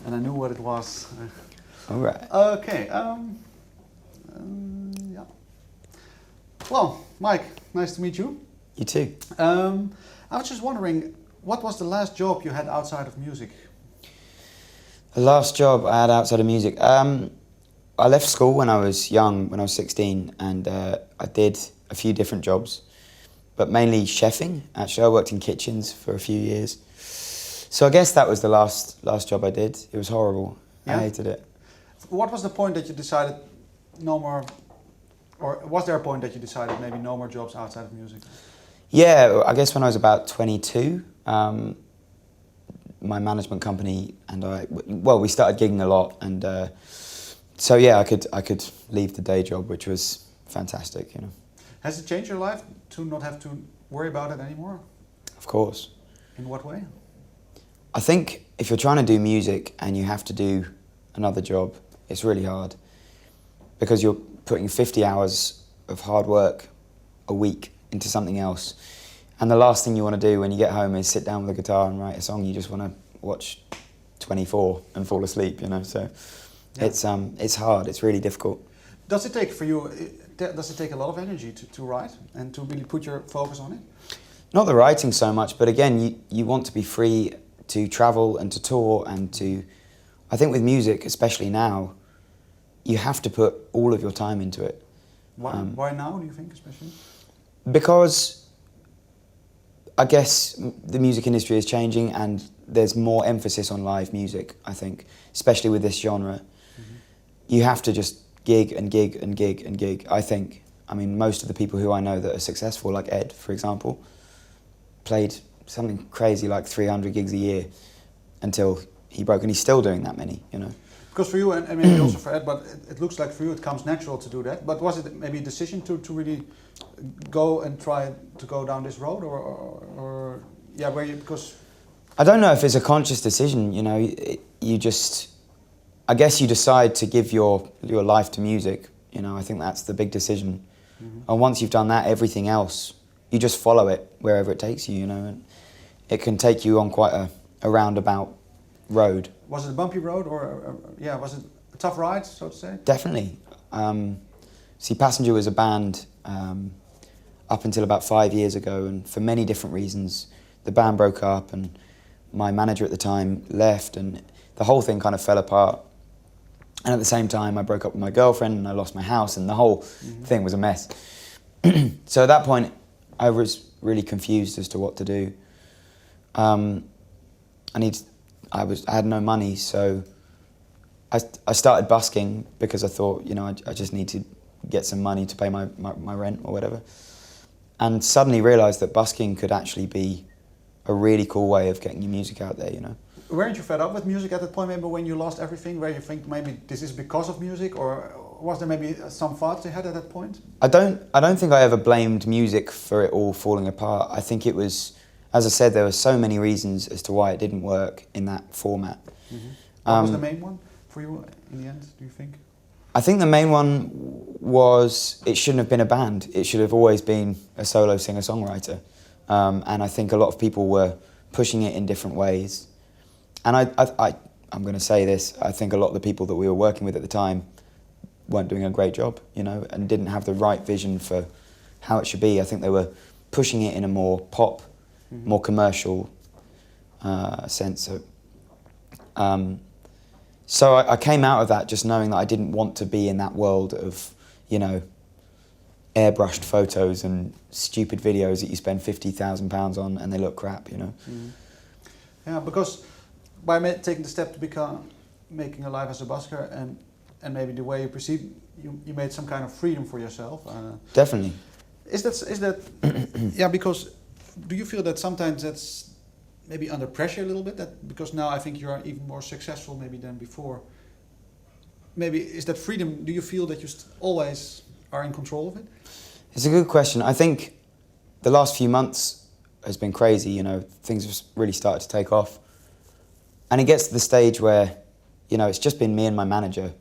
and I knew what it was. All right. Okay. Yeah. Well, Mike, nice to meet you. You too. I was just wondering, what was the last job you had outside of music? The last job I had outside of music. I left school when I was young, when I was 16, and I did a few different jobs, but mainly chefing. Actually, I worked in kitchens for a few years. So I guess that was the last job I did. It was horrible. Yeah. I hated it. What was the point that you decided no more, or was there a point that you decided maybe no more jobs outside of music? Yeah, I guess when I was about 22, my management company and we started gigging a lot, and so yeah, I could leave the day job, which was fantastic, you know. Has it changed your life to not have to worry about it anymore? Of course. In what way? I think if you're trying to do music and you have to do another job, it's really hard because you're putting 50 hours of hard work a week into something else. And the last thing you want to do when you get home is sit down with a guitar and write a song. You just want to watch 24 and fall asleep, you know. So yeah. It's hard. It's really difficult. Does it take for you? Does it take a lot of energy to write and to really put your focus on it? Not the writing so much, but again, you want to be free to travel and to tour and to. I think with music, especially now, you have to put all of your time into it. Why now? Do you think, especially? Because I guess the music industry is changing and there's more emphasis on live music, I think, especially with this genre. Mm-hmm. You have to just gig and gig and gig and gig, I think. I mean, most of the people who I know that are successful, like Ed, for example, played something crazy like 300 gigs a year until he broke, and he's still doing that many, you know. Because for you, and maybe also for Ed, but it looks like for you it comes natural to do that. But was it maybe a decision to really go and try to go down this road, or yeah, where you, because... I don't know if it's a conscious decision, you know, you just, I guess you decide to give your life to music, you know, I think that's the big decision. Mm-hmm. And once you've done that, everything else, you just follow it wherever it takes you, you know, and it can take you on quite a roundabout road. Was it a bumpy road, or yeah, was it a tough ride, so to say? Definitely. See, Passenger was a band up until about 5 years ago, and for many different reasons, the band broke up, and my manager at the time left, and the whole thing kind of fell apart. And at the same time, I broke up with my girlfriend, and I lost my house, and the whole thing was a mess. So at that point, I was really confused as to what to do. I had no money, so I started busking because I thought, you know, I just need to get some money to pay my rent or whatever. And suddenly realised that busking could actually be a really cool way of getting your music out there, you know. Weren't you fed up with music at that point, maybe when you lost everything, where you think maybe this is because of music, or was there maybe some thoughts you had at that point? I don't think I ever blamed music for it all falling apart. I think it was, as I said, there were so many reasons as to why it didn't work in that format. Mm-hmm. What was the main one for you in the end, do you think? I think the main one was it shouldn't have been a band. It should have always been a solo singer-songwriter. And I think a lot of people were pushing it in different ways. And I'm going to say this, I think a lot of the people that we were working with at the time weren't doing a great job, you know, and didn't have the right vision for how it should be. I think they were pushing it in a more pop, more commercial sense. So I came out of that just knowing that I didn't want to be in that world of, you know, airbrushed photos and stupid videos that you spend £50,000 on and they look crap, you know. Mm. Yeah, because by taking the step to become making a life as a busker and maybe the way you perceive, you made some kind of freedom for yourself. Definitely. Is that yeah? Because do you feel that sometimes that's maybe under pressure a little bit? That because now I think you are even more successful maybe than before. Maybe is that freedom? Do you feel that you always are in control of it? It's a good question. I think the last few months has been crazy. You know, things have really started to take off, and it gets to the stage where, you know, it's just been me and my manager,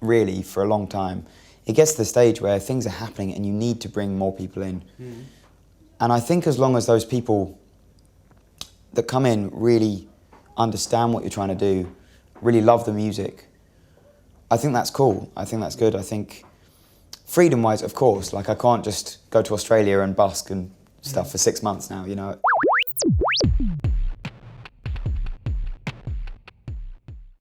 really, for a long time. It gets to the stage where things are happening and you need to bring more people in. Mm-hmm. And I think as long as those people that come in really understand what you're trying to do really love the music, I think that's cool. I think that's good. I think freedom-wise, of course, like I can't just go to Australia and busk and stuff for 6 months now, you know.